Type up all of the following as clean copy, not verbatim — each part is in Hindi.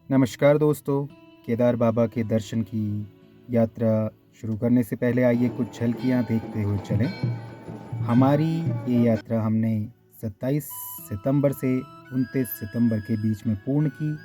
नमस्कार दोस्तों, केदार बाबा के दर्शन की यात्रा शुरू करने से पहले आइए कुछ झलकियाँ देखते हुए चलें। हमारी ये यात्रा हमने 27 सितंबर से 29 सितंबर के बीच में पूर्ण की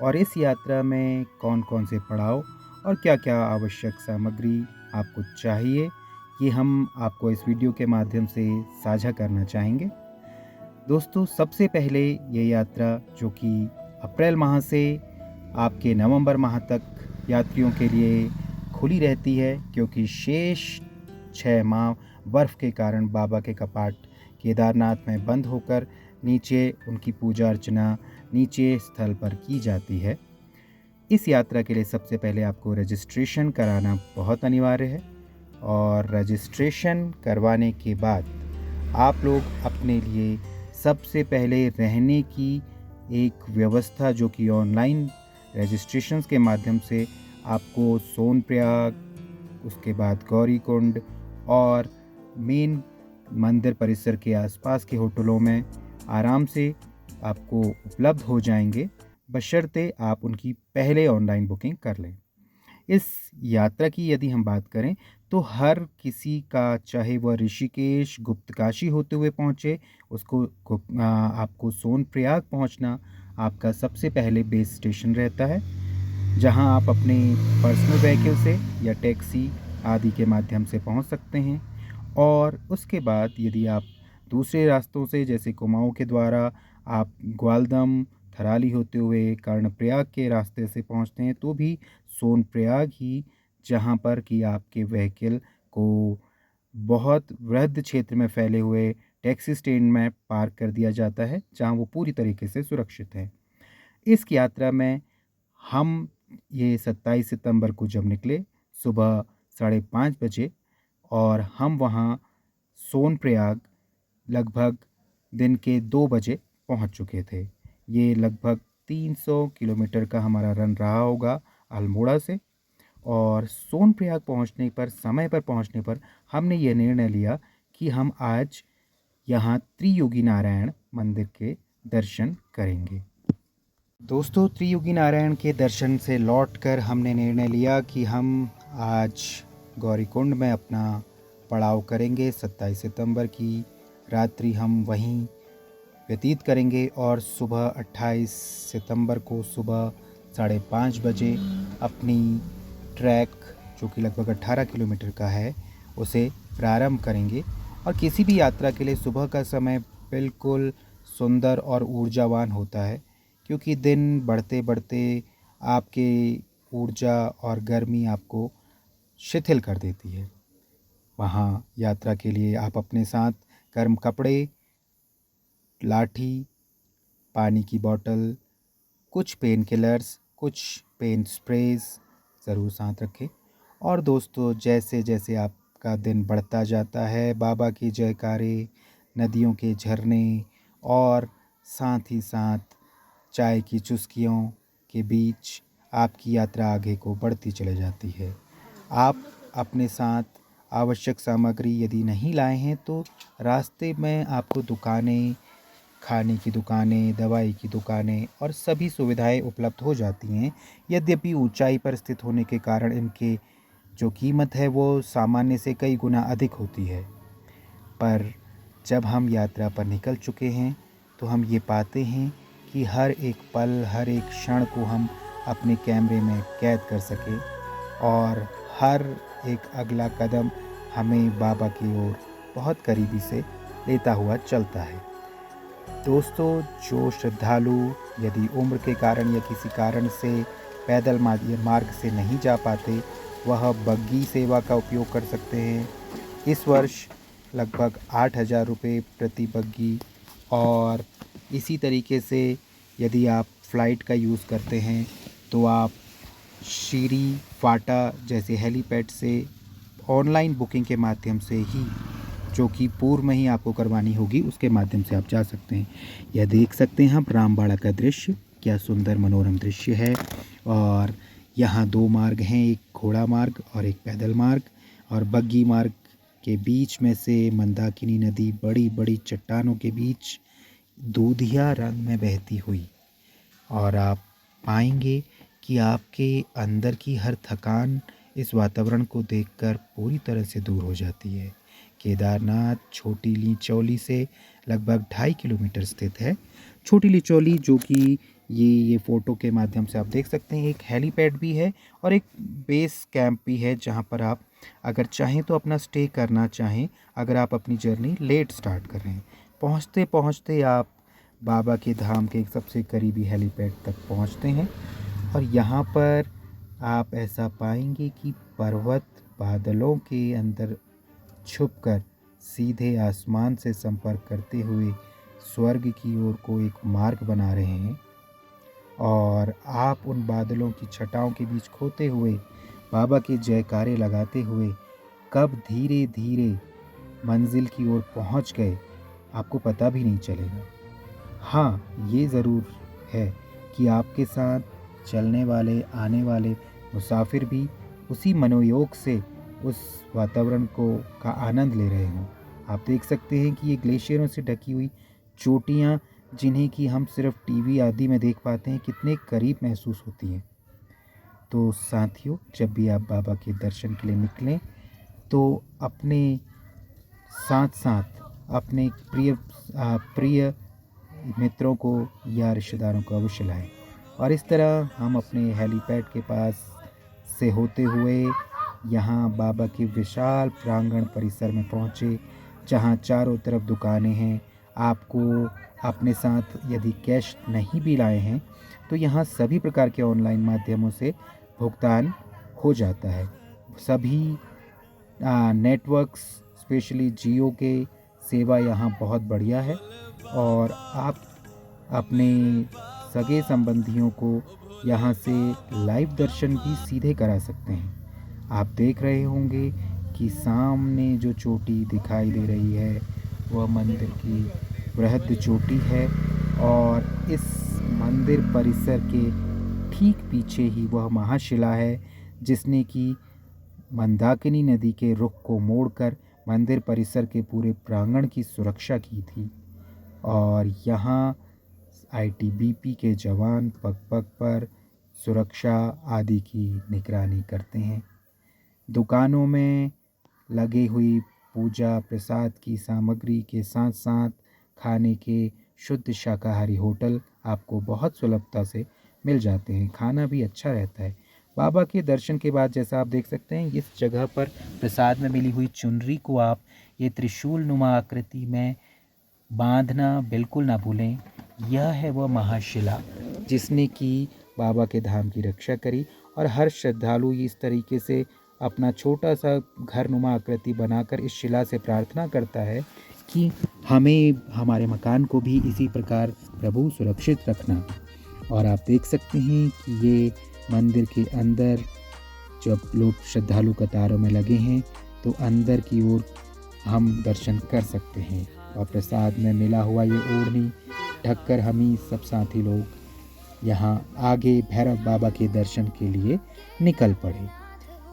और इस यात्रा में कौन-कौन से पड़ाव और क्या-क्या आवश्यक सामग्री आपको चाहिए, ये हम आपको इस वीडियो के माध्यम से साझा करना चाहेंगे। दोस्तों, सबसे पहले ये यात्रा जो कि अप्रैल माह से आपके नवंबर माह तक यात्रियों के लिए खुली रहती है, क्योंकि शेष 6 माह बर्फ़ के कारण बाबा के कपाट केदारनाथ में बंद होकर नीचे उनकी पूजा अर्चना नीचे स्थल पर की जाती है। इस यात्रा के लिए सबसे पहले आपको रजिस्ट्रेशन कराना बहुत अनिवार्य है और रजिस्ट्रेशन करवाने के बाद आप लोग अपने लिए सबसे पहले रहने की एक व्यवस्था जो कि ऑनलाइन रजिस्ट्रेशंस के माध्यम से आपको सोनप्रयाग, उसके बाद गौरीकुंड और मेन मंदिर परिसर के आसपास के होटलों में आराम से आपको उपलब्ध हो जाएंगे, बशर्ते आप उनकी पहले ऑनलाइन बुकिंग कर लें। इस यात्रा की यदि हम बात करें तो हर किसी का, चाहे वह ऋषिकेश, गुप्तकाशी होते हुए पहुँचे, आपको सोनप्रयाग पहुँचना आपका सबसे पहले बेस स्टेशन रहता है, जहां आप अपने पर्सनल व्हीकल से या टैक्सी आदि के माध्यम से पहुंच सकते हैं। और उसके बाद यदि आप दूसरे रास्तों से, जैसे कुमाऊं के द्वारा आप ग्वालदम, थराली होते हुए कर्णप्रयाग के रास्ते से पहुंचते हैं, तो भी सोनप्रयाग ही जहां पर कि आपके व्हीकल को बहुत वृहद क्षेत्र में फैले हुए टैक्सी स्टैंड में पार्क कर दिया जाता है, जहां वो पूरी तरीके से सुरक्षित है। इस यात्रा में हम ये 27 सितंबर को जब निकले सुबह 5:30 बजे, और हम वहाँ सोनप्रयाग लगभग दिन के 2 बजे पहुँच चुके थे। ये लगभग 300 किलोमीटर का हमारा रन रहा होगा अल्मोड़ा से। और सोनप्रयाग पहुँचने पर, समय पर पहुँचने पर हमने ये निर्णय लिया कि हम आज यहाँ त्रियोगी नारायण मंदिर के दर्शन करेंगे। दोस्तों, त्रियुगी नारायण के दर्शन से लौटकर हमने निर्णय लिया कि हम आज गौरीकुंड में अपना पड़ाव करेंगे। 27 सितंबर की रात्रि हम वहीं व्यतीत करेंगे और सुबह 28 सितंबर को सुबह 5:30 बजे अपनी ट्रैक, जो कि लगभग 18 किलोमीटर का है, उसे प्रारंभ करेंगे। और किसी भी यात्रा के लिए सुबह का समय बिल्कुल सुंदर और ऊर्जावान होता है, क्योंकि दिन बढ़ते बढ़ते आपके ऊर्जा और गर्मी आपको शिथिल कर देती है। वहाँ यात्रा के लिए आप अपने साथ गर्म कपड़े, लाठी, पानी की बोतल, कुछ पेन किलर्स, कुछ पेन स्प्रेज ज़रूर साथ रखें। और दोस्तों, जैसे जैसे आपका दिन बढ़ता जाता है, बाबा की जयकारे, नदियों के झरने और साथ ही साथ चाय की चुस्कियों के बीच आपकी यात्रा आगे को बढ़ती चली जाती है। आप अपने साथ आवश्यक सामग्री यदि नहीं लाए हैं तो रास्ते में आपको दुकानें, खाने की दुकानें, दवाई की दुकानें और सभी सुविधाएं उपलब्ध हो जाती हैं। यद्यपि ऊंचाई पर स्थित होने के कारण इनके जो कीमत है वो सामान्य से कई गुना अधिक होती है, पर जब हम यात्रा पर निकल चुके हैं तो हम ये पाते हैं कि हर एक पल, हर एक क्षण को हम अपने कैमरे में कैद कर सकें और हर एक अगला कदम हमें बाबा की ओर बहुत करीबी से लेता हुआ चलता है। दोस्तों, जो श्रद्धालु यदि उम्र के कारण या किसी कारण से पैदल मार्ग से नहीं जा पाते, वह बग्गी सेवा का उपयोग कर सकते हैं। इस वर्ष लगभग 8,000 रुपये प्रति बग्गी, और इसी तरीके से यदि आप फ़्लाइट का यूज़ करते हैं तो आप शीरी, फाटा जैसे हेलीपैड से ऑनलाइन बुकिंग के माध्यम से ही, जो कि पूर्व में ही आपको करवानी होगी, उसके माध्यम से आप जा सकते हैं। यह देख सकते हैं आप रामबाड़ा का दृश्य, क्या सुंदर मनोरम दृश्य है। और यहाँ 2 मार्ग हैं, एक घोड़ा मार्ग और एक पैदल मार्ग। और बग्गी मार्ग के बीच में से मंदाकिनी नदी बड़ी बड़ी चट्टानों के बीच दूधिया रंग में बहती हुई, और आप पाएंगे कि आपके अंदर की हर थकान इस वातावरण को देखकर पूरी तरह से दूर हो जाती है। केदारनाथ छोटी लिचौली से लगभग 2.5 किलोमीटर स्थित है। छोटी लिचौली जो कि ये फ़ोटो के माध्यम से आप देख सकते हैं, एक हेलीपैड भी है और एक बेस कैंप भी है जहाँ पर आप अगर चाहें तो अपना स्टे करना चाहें, अगर आप अपनी जर्नी लेट स्टार्ट कर रहे हैं। पहुँचते पहुँचते आप बाबा के धाम के सबसे करीबी हेलीपैड तक पहुँचते हैं और यहाँ पर आप ऐसा पाएंगे कि पर्वत बादलों के अंदर छुपकर सीधे आसमान से संपर्क करते हुए स्वर्ग की ओर को एक मार्ग बना रहे हैं और आप उन बादलों की छटाओं के बीच खोते हुए बाबा के जयकारे लगाते हुए कब धीरे धीरे मंजिल की ओर पहुंच गए आपको पता भी नहीं चलेगा। हाँ, ये ज़रूर है कि आपके साथ चलने वाले आने वाले मुसाफिर भी उसी मनोयोग से उस वातावरण को का आनंद ले रहे हों। आप देख सकते हैं कि ये ग्लेशियरों से ढकी हुई चोटियाँ जिन्हें कि हम सिर्फ टीवी आदि में देख पाते हैं, कितने करीब महसूस होती हैं। तो साथियों, जब भी आप बाबा के दर्शन के लिए निकलें तो अपने साथ साथ अपने प्रिय मित्रों को या रिश्तेदारों को अवश्य लाएं। और इस तरह हम अपने हेलीपैड के पास से होते हुए यहाँ बाबा के विशाल प्रांगण परिसर में पहुँचे, जहाँ चारों तरफ दुकानें हैं। आपको अपने साथ यदि कैश नहीं भी लाए हैं तो यहाँ सभी प्रकार के ऑनलाइन माध्यमों से भुगतान हो जाता है। सभी नेटवर्क्स स्पेशली जियो के सेवा यहाँ बहुत बढ़िया है और आप अपने सगे संबंधियों को यहाँ से लाइव दर्शन भी सीधे करा सकते हैं। आप देख रहे होंगे कि सामने जो चोटी दिखाई दे रही है वह मंदिर की बृहद चोटी है और इस मंदिर परिसर के ठीक पीछे ही वह महाशिला है जिसने कि मंदाकिनी नदी के रुख को मोड़कर मंदिर परिसर के पूरे प्रांगण की सुरक्षा की थी। और यहाँ आईटीबीपी के जवान पग पग पर सुरक्षा आदि की निगरानी करते हैं। दुकानों में लगी हुई पूजा प्रसाद की सामग्री के साथ साथ खाने के शुद्ध शाकाहारी होटल आपको बहुत सुलभता से मिल जाते हैं। खाना भी अच्छा रहता है। बाबा के दर्शन के बाद जैसा आप देख सकते हैं, इस जगह पर प्रसाद में मिली हुई चुनरी को आप ये त्रिशूल नुमा आकृति में बांधना बिल्कुल ना भूलें। यह है वह महाशिला जिसने कि बाबा के धाम की रक्षा करी और हर श्रद्धालु इस तरीके से अपना छोटा सा घर नुमा आकृति बनाकर इस शिला से प्रार्थना करता है कि हमें हमारे मकान को भी इसी प्रकार प्रभु सुरक्षित रखना। और आप देख सकते हैं कि ये मंदिर के अंदर जब लोग श्रद्धालु कतारों में लगे हैं तो अंदर की ओर हम दर्शन कर सकते हैं और प्रसाद में मिला हुआ ये ओढ़नी ढककर हम ही सब साथी लोग यहाँ आगे भैरव बाबा के दर्शन के लिए निकल पड़े।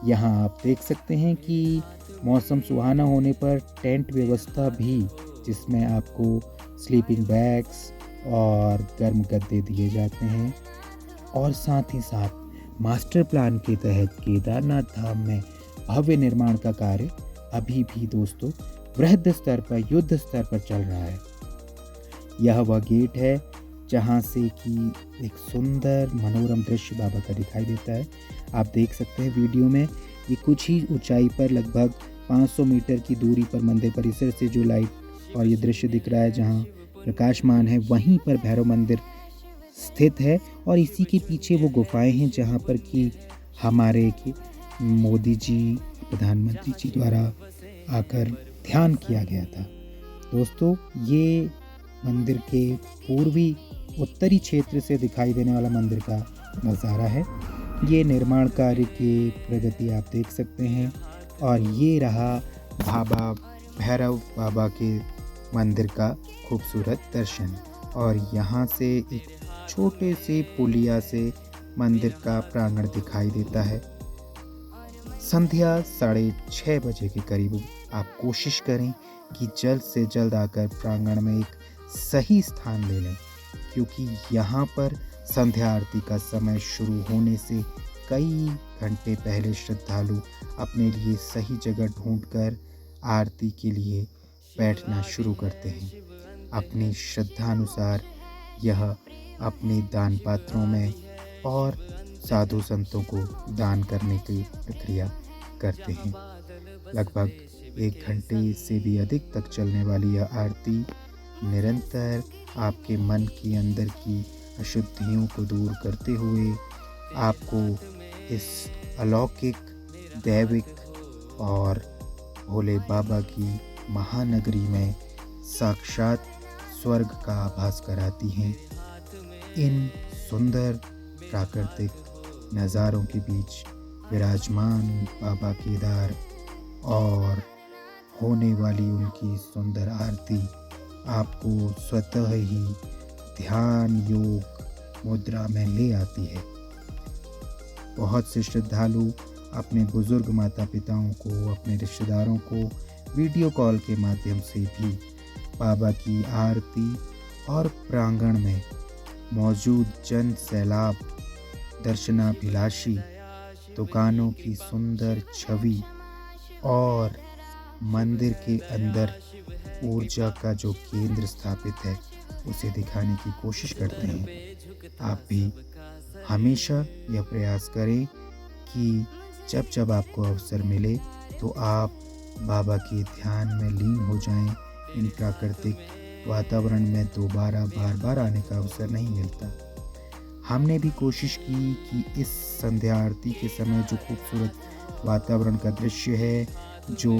यहाँ आप देख सकते हैं कि मौसम सुहाना होने पर टेंट व्यवस्था भी, जिसमें आपको स्लीपिंग बैग्स और गर्म गद्दे दिए जाते हैं और साथ ही साथ मास्टर प्लान के तहत केदारनाथ धाम में भव्य निर्माण का कार्य अभी भी दोस्तों बृहद स्तर पर, युद्ध स्तर पर चल रहा है। यह वह गेट है जहाँ से कि एक सुंदर मनोरम दृश्य बाबा का दिखाई देता है। आप देख सकते हैं वीडियो में, ये कुछ ही ऊंचाई पर लगभग 500 मीटर की दूरी पर मंदिर परिसर से जो लाइट और ये दृश्य दिख रहा है जहाँ प्रकाशमान है, वहीं पर भैरव मंदिर स्थित है और इसी के पीछे वो गुफाएं हैं जहाँ पर कि हमारे मोदी जी प्रधानमंत्री जी द्वारा आकर ध्यान किया गया था। दोस्तों, ये मंदिर के पूर्वी उत्तरी क्षेत्र से दिखाई देने वाला मंदिर का नज़ारा है। ये निर्माण कार्य की प्रगति आप देख सकते हैं और ये रहा बाबा भैरव बाबा के मंदिर का खूबसूरत दर्शन। और यहाँ से एक छोटे से पुलिया से मंदिर का प्रांगण दिखाई देता है। संध्या 6:30 बजे के करीब आप कोशिश करें कि जल्द से जल्द आकर प्रांगण में एक सही स्थान ले लें, क्योंकि यहाँ पर संध्या आरती का समय शुरू होने से कई घंटे पहले श्रद्धालु अपने लिए सही जगह ढूंढकर आरती के लिए बैठना शुरू करते हैं। अपनी श्रद्धानुसार यह अपने दान पात्रों में और साधु संतों को दान करने की प्रक्रिया करते हैं। लगभग 1 घंटे से भी अधिक तक चलने वाली यह आरती निरंतर आपके मन के अंदर की अशुद्धियों को दूर करते हुए आपको इस अलौकिक, दैविक और भोले बाबा की महानगरी में साक्षात स्वर्ग का आभास कराती हैं। इन सुंदर प्राकृतिक नज़ारों के बीच विराजमान बाबा केदार और होने वाली उनकी सुंदर आरती आपको स्वतः ही ध्यान योग मुद्रा में ले आती है। बहुत से श्रद्धालु अपने बुजुर्ग माता पिताओं को, अपने रिश्तेदारों को वीडियो कॉल के माध्यम से भी बाबा की आरती और प्रांगण में मौजूद जन सैलाब, दर्शनाभिलाषी, दुकानों की सुंदर छवि और मंदिर के अंदर ऊर्जा का जो केंद्र स्थापित है उसे दिखाने की कोशिश करते हैं। आप भी हमेशा यह प्रयास करें कि जब जब आपको अवसर मिले तो आप बाबा के ध्यान में लीन हो जाएं। इन प्राकृतिक वातावरण में दोबारा बार बार आने का अवसर नहीं मिलता। हमने भी कोशिश की कि इस संध्या आरती के समय जो खूबसूरत वातावरण का दृश्य है, जो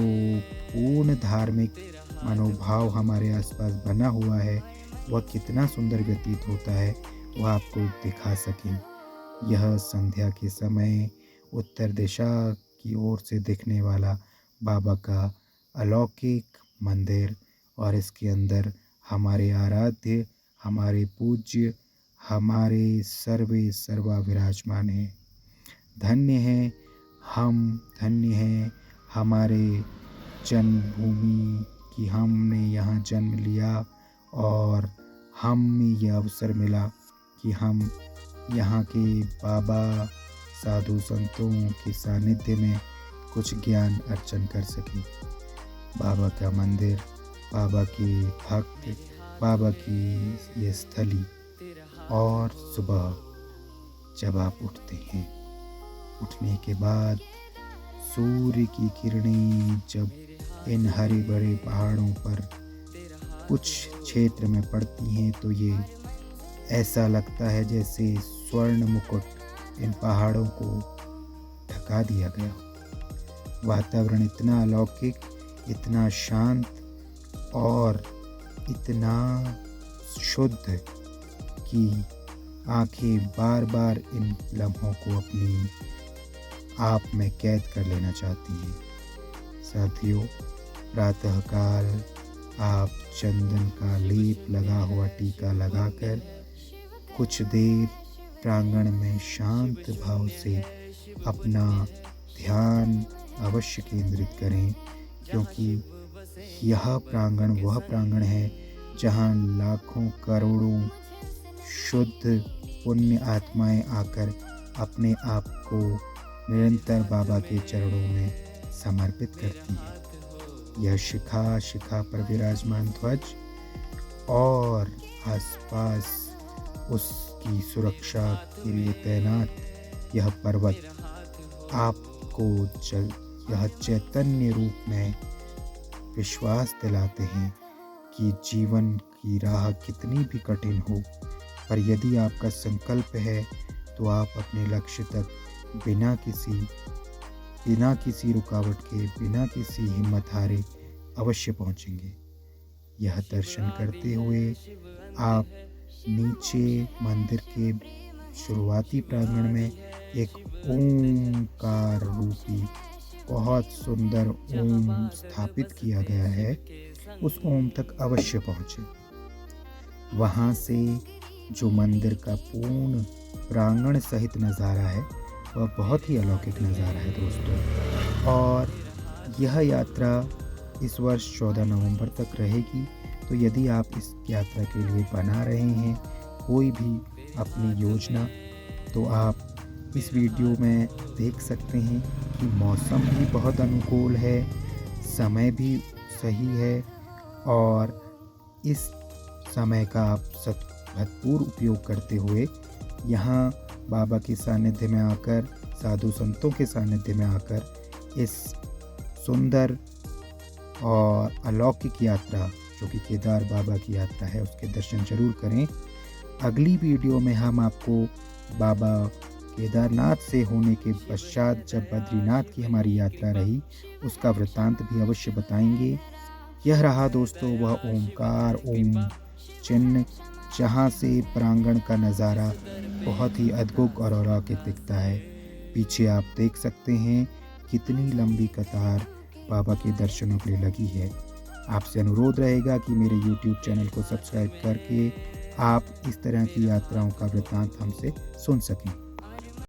पूर्ण धार्मिक मनोभाव हमारे आसपास बना हुआ है, वह कितना सुंदर व्यतीत होता है वह आपको दिखा सकें। यह संध्या के समय उत्तर दिशा की ओर से दिखने वाला बाबा का अलौकिक मंदिर और इसके अंदर हमारे आराध्य, हमारे पूज्य, हमारे सर्वे सर्वा विराजमान हैं। धन्य हैं हम, धन्य हैं हमारे जन्मभूमि कि हमने यहाँ जन्म लिया और हमें यह अवसर मिला कि हम यहाँ के बाबा, साधु संतों के सानिध्य में कुछ ज्ञान अर्चन कर सकें। बाबा का मंदिर, बाबा के भक्त, बाबा की ये स्थली। और सुबह जब आप उठते हैं, उठने के बाद सूर्य की किरणें जब इन हरे भरे पहाड़ों पर कुछ क्षेत्र में पड़ती हैं तो ये ऐसा लगता है जैसे स्वर्ण मुकुट इन पहाड़ों को ढका दिया गया हो। वातावरण इतना अलौकिक, इतना शांत और इतना शुद्ध कि आंखें बार बार इन लम्हों को अपनी आप में कैद कर लेना चाहती हैं। साथियों, प्रातःकाल आप चंदन का लेप लगा हुआ टीका लगाकर कुछ देर प्रांगण में शांत भाव से अपना ध्यान अवश्य केंद्रित करें, क्योंकि यह प्रांगण वह प्रांगण है जहाँ लाखों करोड़ों शुद्ध पुण्य आत्माएं आकर अपने आप को निरंतर बाबा के चरणों में समर्पित करती है। यह शिखा शिखा पर विराजमान ध्वज और आसपास उसकी सुरक्षा के लिए तैनात यह पर्वत आपको यह चैतन्य रूप में विश्वास दिलाते हैं कि जीवन की राह कितनी भी कठिन हो, पर यदि आपका संकल्प है तो आप अपने लक्ष्य तक बिना किसी रुकावट के, बिना किसी हिम्मत हारे अवश्य पहुंचेंगे। यह दर्शन करते हुए आप नीचे मंदिर के शुरुआती प्रांगण में एक ओंकार रूपी बहुत सुंदर ओम स्थापित किया गया है, उस ओम तक अवश्य पहुँचे। वहाँ से जो मंदिर का पूर्ण प्रांगण सहित नज़ारा है वह बहुत ही अलौकिक नज़ारा है दोस्तों। और यह यात्रा इस वर्ष 14 नवंबर तक रहेगी। तो यदि आप इस यात्रा के लिए बना रहे हैं, कोई भी अपनी योजना। तो आप इस वीडियो में देख सकते हैं कि मौसम भी बहुत अनुकूल है, समय भी सही है और इस समय का आप भरपूर उपयोग करते हुए यहाँ बाबा के सानिध्य में आकर, साधु संतों के सानिध्य में आकर इस सुंदर और अलौकिक यात्रा जो कि केदार बाबा की यात्रा है उसके दर्शन जरूर करें। अगली वीडियो में हम आपको बाबा केदारनाथ से होने के पश्चात जब बद्रीनाथ की हमारी यात्रा रही उसका वृत्तांत भी अवश्य बताएंगे। यह रहा दोस्तों वह ओमकार ओम चिन्ह जहाँ से प्रांगण का नज़ारा बहुत ही अद्भुत और अलौकिक दिखता है। पीछे आप देख सकते हैं कितनी लंबी कतार बाबा के दर्शनों के लिए लगी है। आपसे अनुरोध रहेगा कि मेरे YouTube चैनल को सब्सक्राइब करके आप इस तरह की यात्राओं का वृत्तांत हमसे सुन सकें।